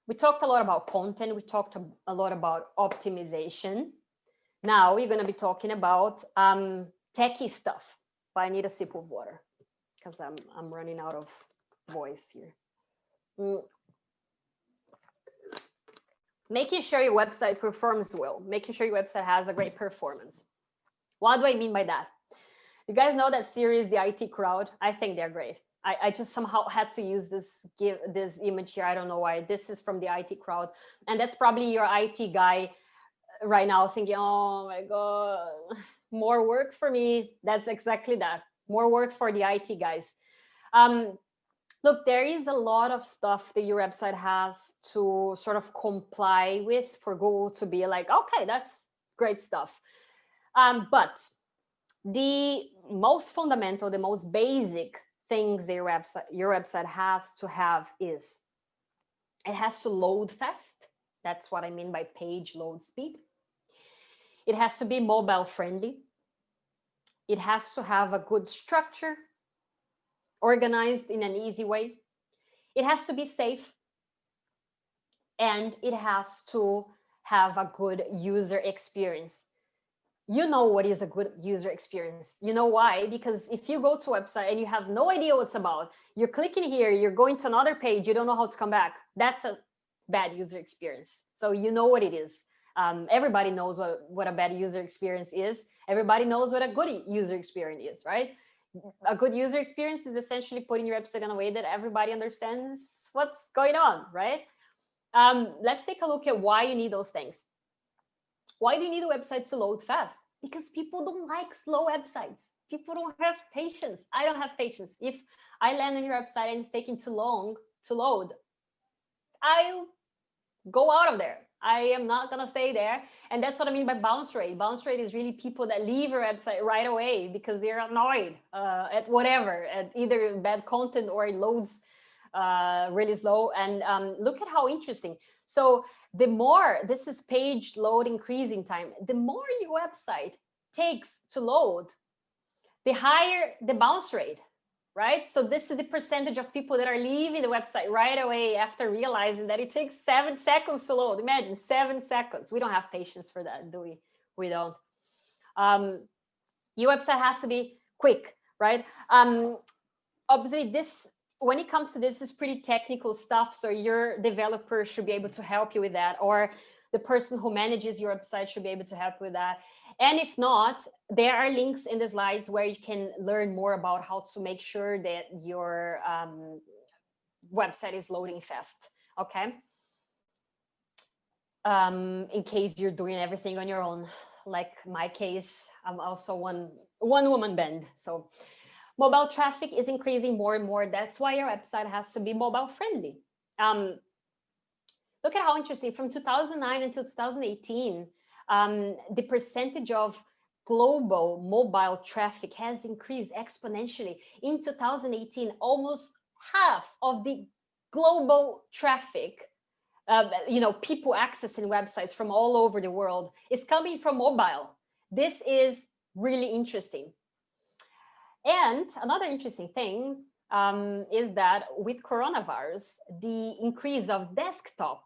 We talked a lot about content. We talked a lot about optimization. Now we're going to be talking about techie stuff. But I need a sip of water because I'm running out of voice here. Making sure your website performs well, making sure your website has a great performance. What do I mean by that? You guys know that series, The IT Crowd? I think they're great. I just somehow had to use this image here. I don't know why. This is from The IT Crowd. And that's probably your IT guy right now thinking, oh my God, more work for me. That's exactly that. More work for the IT guys. Look, there is a lot of stuff that your website has to sort of comply with for Google to be like, okay, that's great stuff. But the most fundamental, the most basic things that your website has to have is it has to load fast. That's what I mean by page load speed. It has to be mobile friendly. It has to have a good structure, organized in an easy way. It has to be safe. And it has to have a good user experience. You know what is a good user experience. You know why? Because if you go to a website and you have no idea what it's about, you're clicking here, you're going to another page, you don't know how to come back. That's a bad user experience. So you know what it is. Everybody knows what a bad user experience is. Everybody knows what a good user experience is, right? A good user experience is essentially putting your website in a way that everybody understands what's going on, right? Let's take a look at why you need those things. Why do you need a website to load fast? Because people don't like slow websites. People don't have patience. I don't have patience. If I land on your website and it's taking too long to load, I'll go out of there. I am not going to stay there. And that's what I mean by bounce rate. Bounce rate is really people that leave your website right away because they're annoyed at whatever, at either bad content or it loads really slow. And look at how interesting. So the more, this is page load increasing time, the more your website takes to load, the higher the bounce rate, right? So this is the percentage of people that are leaving the website right away after realizing that it takes 7 seconds to load. Imagine 7 seconds. We don't have patience for that, do we? We don't. Your website has to be quick, right? Obviously, this, when it comes to this is pretty technical stuff. So your developer should be able to help you with that, or the person who manages your website should be able to help you with that. And if not, there are links in the slides where you can learn more about how to make sure that your website is loading fast. Okay. In case you're doing everything on your own, like my case, I'm also one woman band. So mobile traffic is increasing more and more. That's why your website has to be mobile friendly. Look at how interesting. From 2009 until 2018, the percentage of global mobile traffic has increased exponentially. In 2018, almost half of the global traffic, people accessing websites from all over the world is coming from mobile. This is really interesting. And another interesting thing is that with coronavirus, the increase of desktop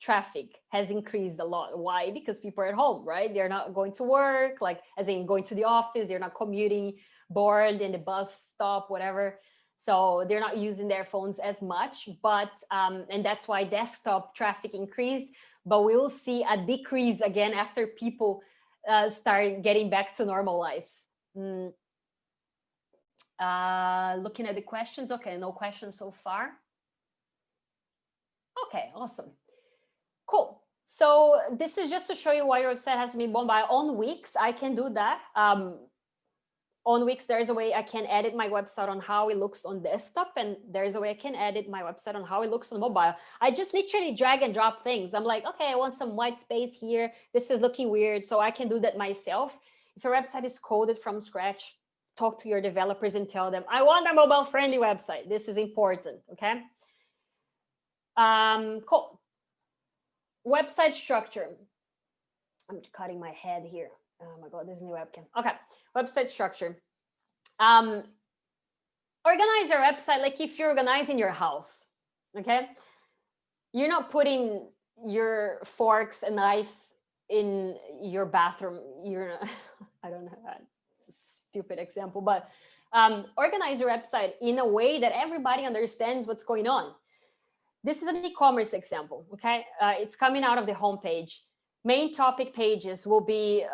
traffic has increased a lot. Why? Because people are at home, right? They're not going to work, like as in going to the office, they're not commuting, bored in the bus stop, whatever. So they're not using their phones as much, but and that's why desktop traffic increased. But we will see a decrease again after people start getting back to normal lives. Looking at the questions. Okay, no questions so far. Okay, awesome. Cool. So this is just to show you why your website has to be mobile. On Wix, I can do that. On Wix, there's a way I can edit my website on how it looks on desktop, and there's a way I can edit my website on how it looks on mobile. I just literally drag and drop things. I'm like, okay, I want some white space here. This is looking weird, so I can do that myself. If your website is coded from scratch, talk to your developers and tell them, I want a mobile-friendly website. This is important, okay? Cool. Website structure. I'm cutting my head here. Oh my God, this is a new webcam. Okay, website structure. Organize your website like if you're organizing your house, okay? you're not putting your forks and knives in your bathroom. You're not, I don't know, it's a stupid example, but organize your website in a way that everybody understands what's going on. This is an e-commerce example, okay? It's coming out of the homepage. Main topic pages will be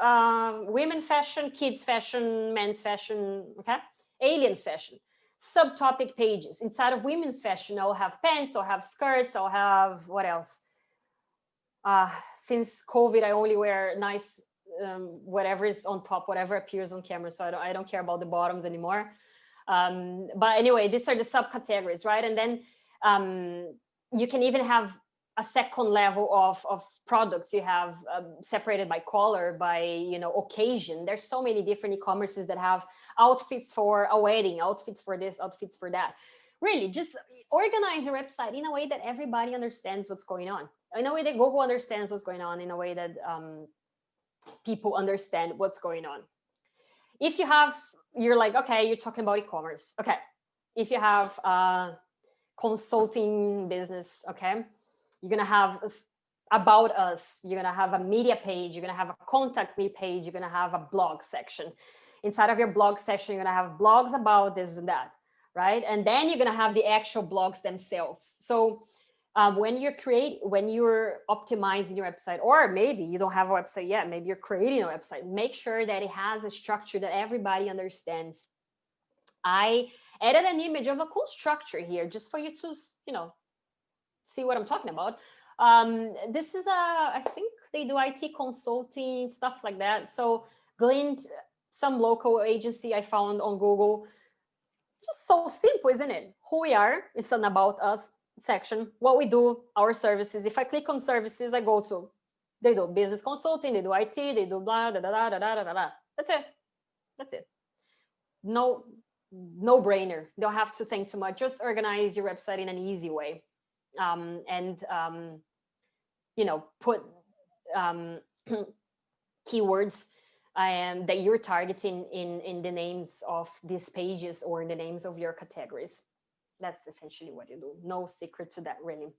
women fashion, kids fashion, men's fashion, okay? Aliens fashion. Subtopic pages. Inside of women's fashion, I'll have pants, I'll have skirts, I'll have, what else? Since COVID, I only wear nice, whatever is on top, whatever appears on camera. So I don't care about the bottoms anymore. But anyway, these are the subcategories, right? And then you can even have a second level of products. You have separated by color, by, you know, occasion. There's so many different e-commerces that have outfits for a wedding, outfits for this, outfits for that. Really, just organize your website in a way that everybody understands what's going on, in a way that Google understands what's going on, in a way that people understand what's going on. If you have, you're like, okay, you're talking about e-commerce. Okay. If you have a consulting business, okay, you're going to have about us, you're going to have a media page, you're going to have a contact me page, you're going to have a blog section. Inside of your blog section, you're going to have blogs about this and that, right? And then you're going to have the actual blogs themselves. So when you're optimizing your website, or maybe you don't have a website yet, maybe you're creating a website, make sure that it has a structure that everybody understands. I added an image of a cool structure here just for you to, you know, see what I'm talking about. This is I think they do IT consulting, stuff like that. So gleaned some local agency I found on Google. Just so simple, isn't it? Who we are, it's an about us section, what we do, our services. If I click on services, I go to, they do business consulting, they do IT, they do blah, da, da, da, da, da, da, da. That's it. That's it. No brainer. Don't have to think too much. Just organize your website in an easy way. And you know, put keywords that you're targeting in the names of these pages or in the names of your categories. That's essentially what you do. No secret to that, really.